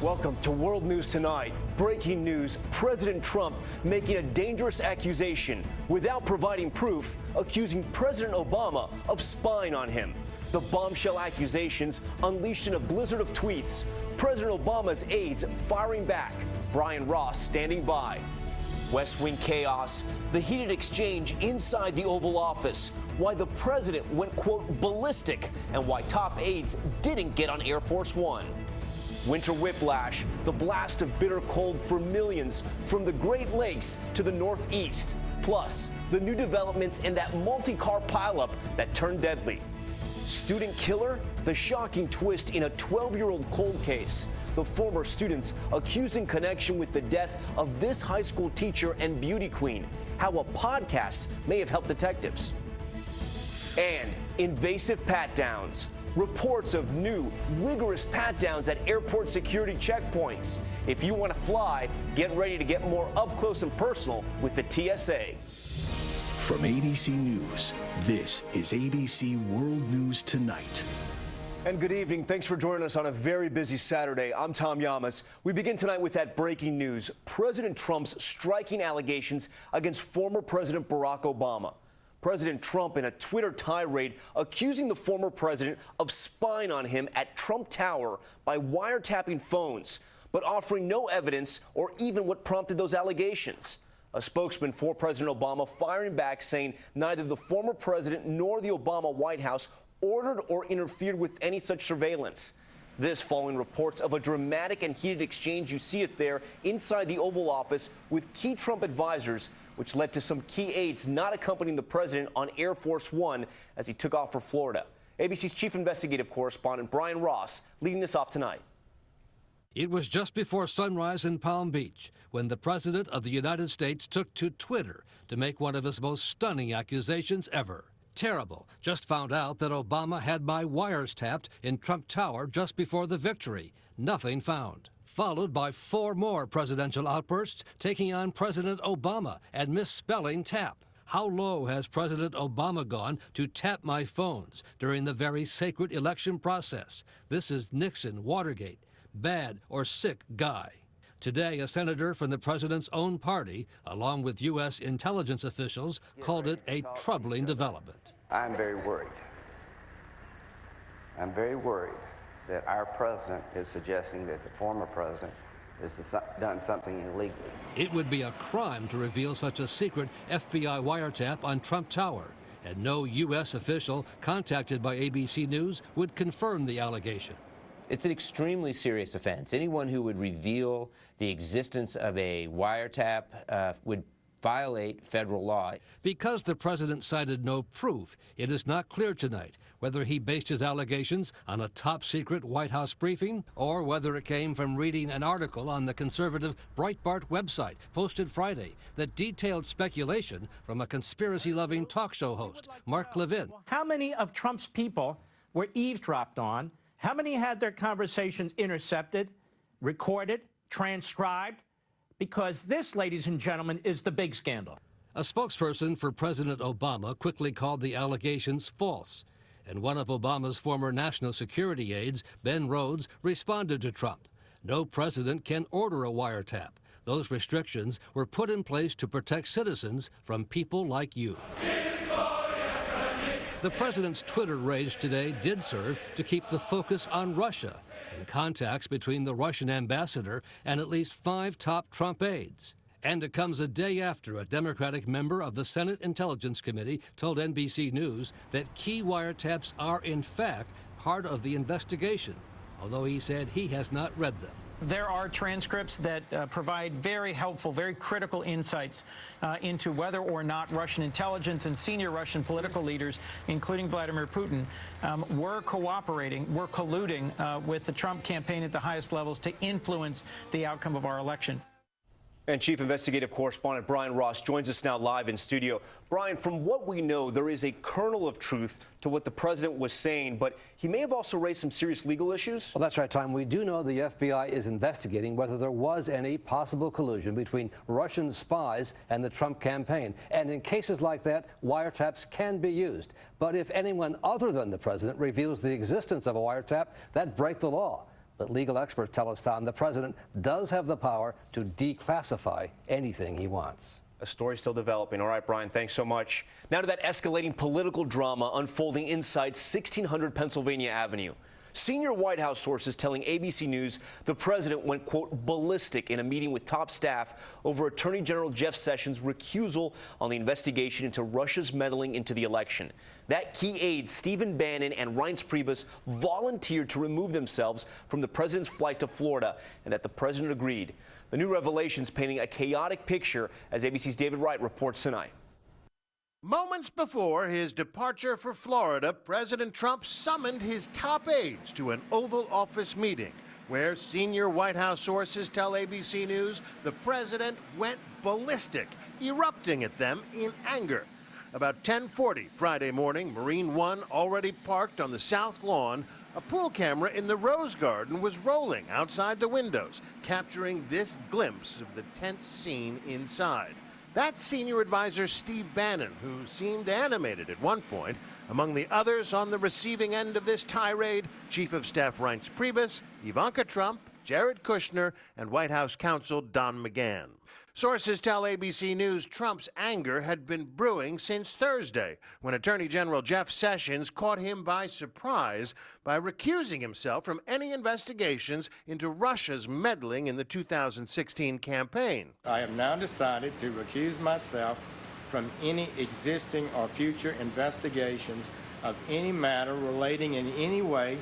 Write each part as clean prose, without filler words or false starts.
Welcome to World News Tonight. Breaking news, President Trump making a dangerous accusation without providing proof, accusing President Obama of spying on him. The bombshell accusations unleashed in a blizzard of tweets. President Obama's aides firing back. Brian Ross standing by. West Wing chaos, the heated exchange inside the Oval Office, why the president went, quote, ballistic, and why top aides didn't get on Air Force One. Winter whiplash, the blast of bitter cold for millions from the Great Lakes to the Northeast. Plus, the new developments in that multi-car pileup that turned deadly. Student killer? The shocking twist in a 12-year-old cold case. The former students accused in connection with the death of this high school teacher and beauty queen. How a podcast may have helped detectives. And invasive pat-downs. Reports of new, rigorous pat-downs at airport security checkpoints. If you want to fly, get ready to get more up close and personal with the TSA. From ABC News, this is ABC World News Tonight. And good evening. Thanks for joining us on a very busy Saturday. I'm Tom Llamas. We begin tonight with that breaking news. President Trump's striking allegations against former President Barack Obama. President Trump in a Twitter tirade accusing the former president of spying on him at Trump Tower by wiretapping phones, but offering no evidence or even what prompted those allegations. A spokesman for President Obama firing back, saying neither the former president nor the Obama White House ordered or interfered with any such surveillance. This following reports of a dramatic and heated exchange, you see it there, inside the Oval Office with key Trump advisors, which led to some key aides not accompanying the president on Air Force One as he took off for Florida. ABC's chief investigative correspondent Brian Ross leading us off tonight. It was just before sunrise in Palm Beach when the President of the United States took to Twitter to make one of his most stunning accusations ever. Terrible. Just found out that Obama had my wires tapped in Trump Tower just before the victory. Nothing found. Followed by 4 more presidential outbursts taking on President Obama and misspelling tap. How low has President Obama gone to tap my phones during the very sacred election process? This is Nixon Watergate. Bad or sick guy. Today, a senator from the president's own party, along with U.S. intelligence officials, called it a troubling development. I'm very worried. I'm very worried that our president is suggesting that the former president has done something illegally. It would be a crime to reveal such a secret FBI wiretap on Trump Tower, and no U.S. official contacted by ABC News would confirm the allegation. It's an extremely serious offense. Anyone who would reveal the existence of a wiretap would violate federal law. Because the president cited no proof, it is not clear tonight whether he based his allegations on a top-secret White House briefing or whether it came from reading an article on the conservative Breitbart website posted Friday that detailed speculation from a conspiracy-loving talk show host, Mark Levin. How many of Trump's people were eavesdropped on? How many had their conversations intercepted, recorded, transcribed? Because this, ladies and gentlemen, is the big scandal. A spokesperson for President Obama quickly called the allegations false, and one of Obama's former national security aides, Ben Rhodes, responded to Trump. No president can order a wiretap. Those restrictions were put in place to protect citizens from people like you. The president's Twitter rage today did serve to keep the focus on Russia and contacts between the Russian ambassador and at least 5 top Trump aides. And it comes a day after a Democratic member of the Senate Intelligence Committee told NBC News that key wiretaps are in fact part of the investigation, although he said he has not read them. There are transcripts that provide very helpful, very critical insights into whether or not Russian intelligence and senior Russian political leaders, including Vladimir Putin, were cooperating, were colluding with the Trump campaign at the highest levels to influence the outcome of our election. And Chief Investigative Correspondent Brian Ross joins us now live in studio. Brian, from what we know, there is a kernel of truth to what the president was saying, but he may have also raised some serious legal issues. Well, that's right, Tom. We do know the FBI is investigating whether there was any possible collusion between Russian spies and the Trump campaign. And in cases like that, wiretaps can be used. But if anyone other than the president reveals the existence of a wiretap, that'd break the law. But legal experts tell us, Tom, the president does have the power to declassify anything he wants. A story still developing. All right, Brian, thanks so much. Now to that escalating political drama unfolding inside 1600 Pennsylvania Avenue. Senior White House sources telling ABC News the president went, quote, ballistic in a meeting with top staff over Attorney General Jeff Sessions' recusal on the investigation into Russia's meddling into the election. That key aide, Stephen Bannon and Reince Priebus, volunteered to remove themselves from the president's flight to Florida, and that the president agreed. The new revelations painting a chaotic picture, as ABC's David Wright reports tonight. Moments before his departure for Florida, President Trump summoned his top aides to an Oval Office meeting where senior White House sources tell ABC News the president went ballistic, erupting at them in anger. About 10:40 Friday morning, Marine One, already parked on the south lawn, a pool camera in the Rose Garden was rolling outside the windows, capturing this glimpse of the tense scene inside. That's senior advisor Steve Bannon, who seemed animated at one point. Among the others on the receiving end of this tirade, Chief of Staff Reince Priebus, Ivanka Trump, Jared Kushner, and White House counsel Don McGahn. Sources tell ABC News Trump's anger had been brewing since Thursday, when Attorney General Jeff Sessions caught him by surprise by recusing himself from any investigations into Russia's meddling in the 2016 campaign. I have now decided to recuse myself from any existing or future investigations of any matter relating in any way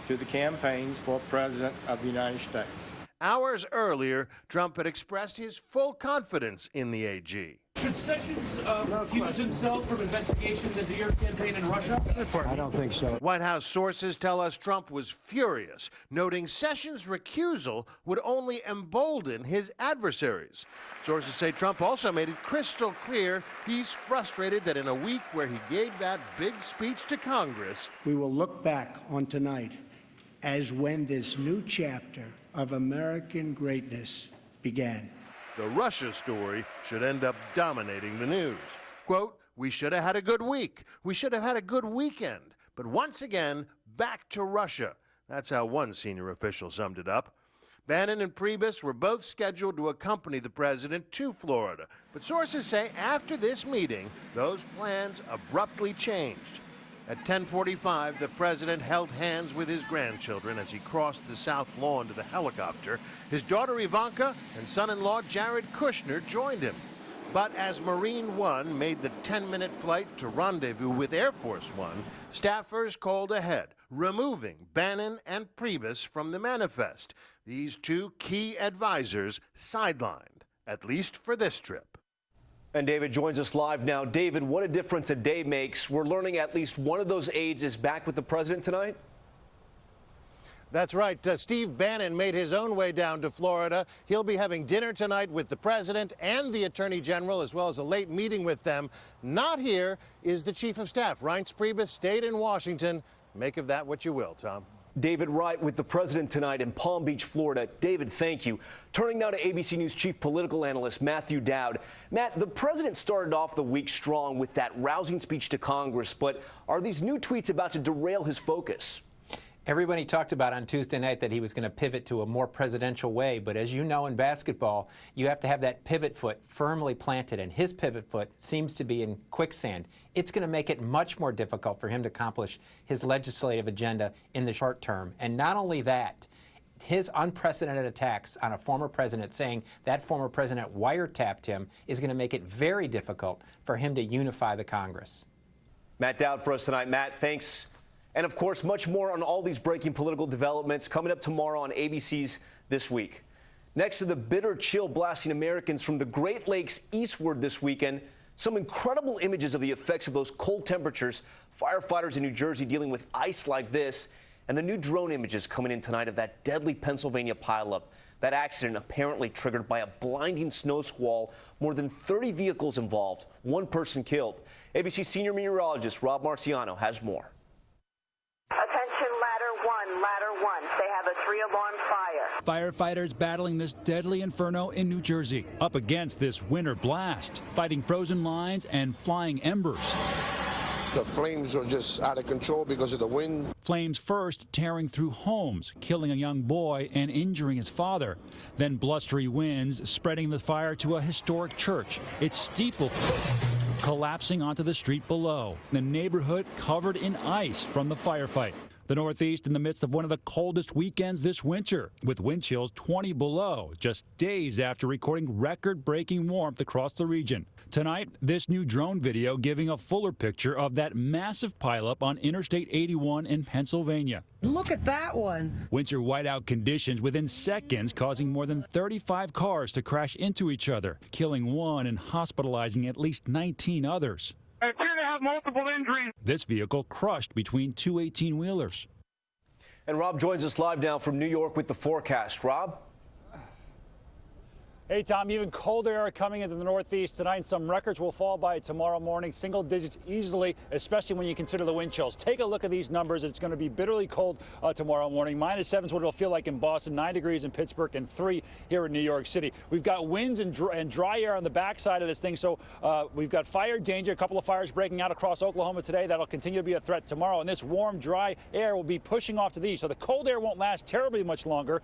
to the campaigns for President of the United States. Hours earlier, Trump had expressed his full confidence in the AG. Should Sessions recuse himself from investigations into your campaign in Russia? I don't think so. White House sources tell us Trump was furious, noting Sessions' recusal would only embolden his adversaries. Sources say Trump also made it crystal clear he's frustrated that in a week where he gave that big speech to Congress, we will look back on tonight as when this new chapter of American greatness began. The Russia story should end up dominating the news. Quote, we should have had a good week. We should have had a good weekend. But once again, back to Russia. That's how one senior official summed it up. Bannon and Priebus were both scheduled to accompany the president to Florida. But sources say after this meeting, those plans abruptly changed. At 10:45, the president held hands with his grandchildren as he crossed the south lawn to the helicopter. His daughter Ivanka and son-in-law Jared Kushner joined him. But as Marine One made the 10-minute flight to rendezvous with Air Force One, staffers called ahead, removing Bannon and Priebus from the manifest. These two key advisors sidelined, at least for this trip. And David joins us live now. David, what a difference a day makes. We're learning at least one of those aides is back with the president tonight. That's right. Steve Bannon made his own way down to Florida. He'll be having dinner tonight with the president and the attorney general, as well as a late meeting with them. Not here is the chief of staff. Reince Priebus stayed in Washington. Make of that what you will, Tom. David Wright with the president tonight in Palm Beach, Florida. David, thank you. Turning now to ABC News chief political analyst Matthew Dowd. Matt, the president started off the week strong with that rousing speech to Congress, but are these new tweets about to derail his focus? Everybody talked about on Tuesday night that he was going to pivot to a more presidential way, but as you know in basketball, you have to have that pivot foot firmly planted, and his pivot foot seems to be in quicksand. It's going to make it much more difficult for him to accomplish his legislative agenda in the short term. And not only that, his unprecedented attacks on a former president saying that former president wiretapped him is going to make it very difficult for him to unify the Congress. Matt Dowd for us tonight. Matt, thanks. And of course, much more on all these breaking political developments coming up tomorrow on ABC's This Week. Next to the bitter chill blasting Americans from the Great Lakes eastward this weekend, some incredible images of the effects of those cold temperatures, firefighters in New Jersey dealing with ice like this, and the new drone images coming in tonight of that deadly Pennsylvania pileup. That accident apparently triggered by a blinding snow squall, more than 30 vehicles involved, one person killed. ABC senior meteorologist Rob Marciano has more. Ladder 1. They have a 3-alarm fire. Firefighters battling this deadly inferno in New Jersey, up against this winter blast, fighting frozen lines and flying embers. The flames are just out of control because of the wind. flames first tearing through homes, killing a young boy and injuring his father. Then blustery winds spreading the fire to a historic church, its steeple collapsing onto the street below. The neighborhood covered in ice from the firefight. The Northeast in the midst of one of the coldest weekends this winter, with wind chills 20 below, just days after recording record-breaking warmth across the region. Tonight, this new drone video giving a fuller picture of that massive pileup on Interstate 81 in Pennsylvania. Look at that one. Winter whiteout conditions within seconds causing more than 35 cars to crash into each other, killing one and hospitalizing at least 19 others. I appear to have multiple injuries. This vehicle crushed between two 18-wheelers. And Rob joins us live now from New York with the forecast. Rob? Hey, Tom, even colder air coming into the Northeast tonight. Some records will fall by tomorrow morning, single digits easily, especially when you consider the wind chills. Take a look at these numbers. It's going to be bitterly cold tomorrow morning. -7 is what it'll feel like in Boston, 9 degrees in Pittsburgh, and 3 here in New York City. We've got winds and dry air on the backside of this thing, so we've got fire danger. A couple of fires breaking out across Oklahoma today. That'll continue to be a threat tomorrow, and this warm, dry air will be pushing off to these. So the cold air won't last terribly much longer,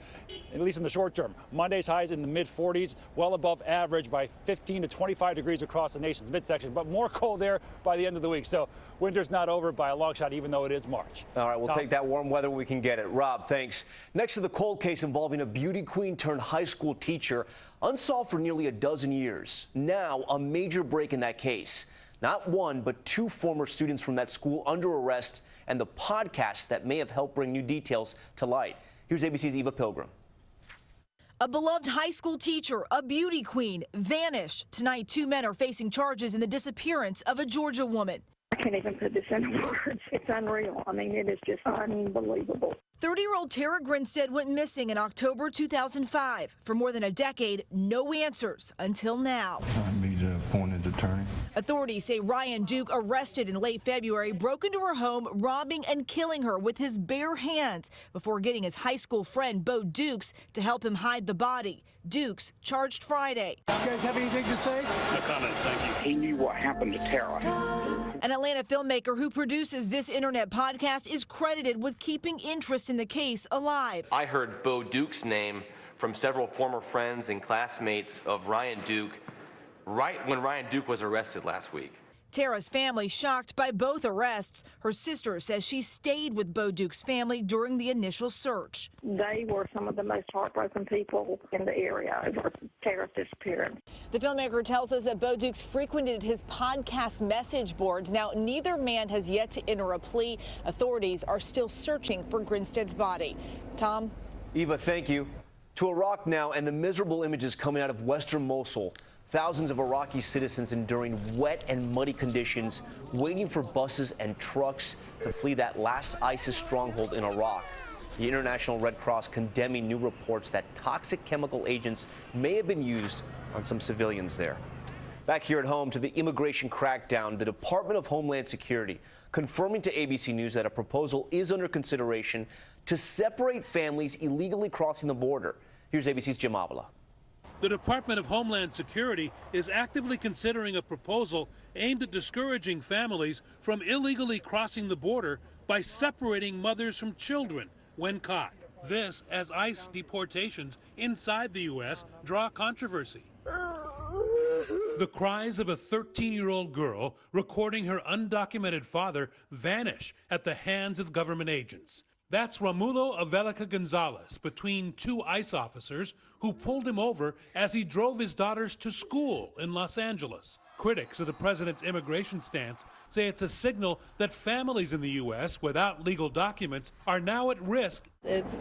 at least in the short term. Monday's highs in the mid-40s, well above average by 15 to 25 degrees across the nation's midsection, but more cold air by the end of the week. So winter's not over by a long shot, even though it is March. All right, we'll take that warm weather when we can get it. Rob, thanks. Next to the cold case involving a beauty queen turned high school teacher, unsolved for nearly a dozen years. Now, a major break in that case. Not one, but 2 former students from that school under arrest, and the podcast that may have helped bring new details to light. Here's ABC's Eva Pilgrim. A beloved high school teacher, a beauty queen, vanished. Tonight, 2 men are facing charges in the disappearance of a Georgia woman. I can't even put this into words. It's unreal. I mean, it is just unbelievable. 30-year-old Tara Grinstead went missing in October 2005. For more than a decade, no answers until now. I'd be the appointed attorney. Authorities say Ryan Duke, arrested in late February, broke into her home, robbing and killing her with his bare hands before getting his high school friend Bo Dukes to help him hide the body. Dukes charged Friday. You guys have anything to say? No comment, thank you. He knew what happened to Tara. An Atlanta filmmaker who produces this internet podcast is credited with keeping interest in the case alive. I heard Bo Duke's name from several former friends and classmates of Ryan Duke right when Ryan Duke was arrested last week. Tara's family shocked by both arrests. Her sister says she stayed with Bo Duke's family during the initial search. They were some of the most heartbroken people in the area over Tara's disappearance. The filmmaker tells us that Bo Dukes frequented his podcast message boards. Now, neither man has yet to enter a plea. Authorities are still searching for Grinstead's body. Tom? Eva, thank you. To Iraq now, and the miserable images coming out of western Mosul. Thousands of Iraqi citizens enduring wet and muddy conditions, waiting for buses and trucks to flee that last ISIS stronghold in Iraq. The International Red Cross condemning new reports that toxic chemical agents may have been used on some civilians there. Back here at home to the immigration crackdown, the Department of Homeland Security confirming to ABC News that a proposal is under consideration to separate families illegally crossing the border. Here's ABC's Jim Wjla. The Department of Homeland Security is actively considering a proposal aimed at discouraging families from illegally crossing the border by separating mothers from children when caught. This as ICE deportations inside the U.S. draw controversy. The cries of a 13-year-old girl recording her undocumented father vanish at the hands of government agents. That's Romulo Avelica Gonzalez between 2 ICE officers who pulled him over as he drove his daughters to school in Los Angeles. Critics of the president's immigration stance say it's a signal that families in the U.S. without legal documents are now at risk. It's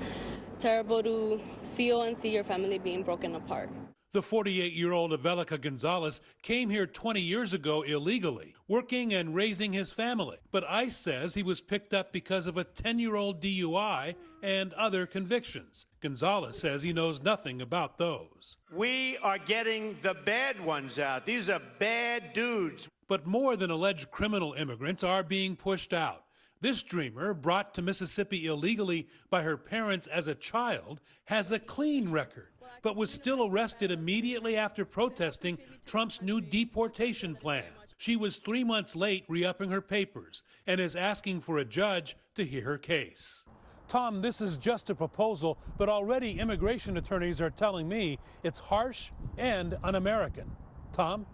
terrible to feel and see your family being broken apart. The 48-year-old Avelica Gonzalez came here 20 years ago illegally, working and raising his family. But ICE says he was picked up because of a 10-year-old DUI and other convictions. Gonzalez says he knows nothing about those. We are getting the bad ones out. These are bad dudes. But more than alleged criminal immigrants are being pushed out. This dreamer, brought to Mississippi illegally by her parents as a child, has a clean record, but was still arrested immediately after protesting Trump's new deportation plan. She was 3 months late re-upping her papers and is asking for a judge to hear her case. Tom, this is just a proposal, but already immigration attorneys are telling me it's harsh and un-American. Tom?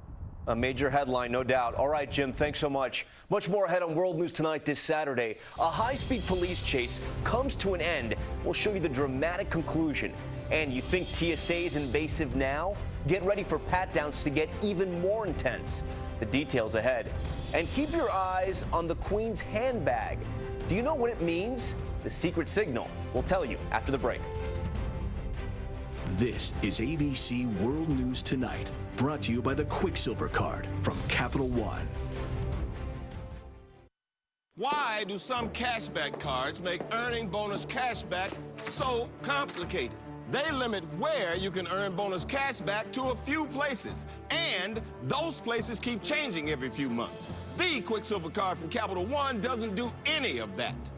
A major headline, no doubt. All right, Jim, thanks so much. Much more ahead on World News Tonight this Saturday. A high-speed police chase comes to an end. We'll show you the dramatic conclusion. And you think TSA is invasive now? Get ready for pat-downs to get even more intense. The details ahead. And keep your eyes on the Queen's handbag. Do you know what it means? The secret signal. We'll tell you after the break. This is ABC World News Tonight, brought to you by the Quicksilver Card from Capital One. Why do some cashback cards make earning bonus cashback so complicated? They limit where you can earn bonus cashback to a few places, and those places keep changing every few months. The Quicksilver Card from Capital One doesn't do any of that.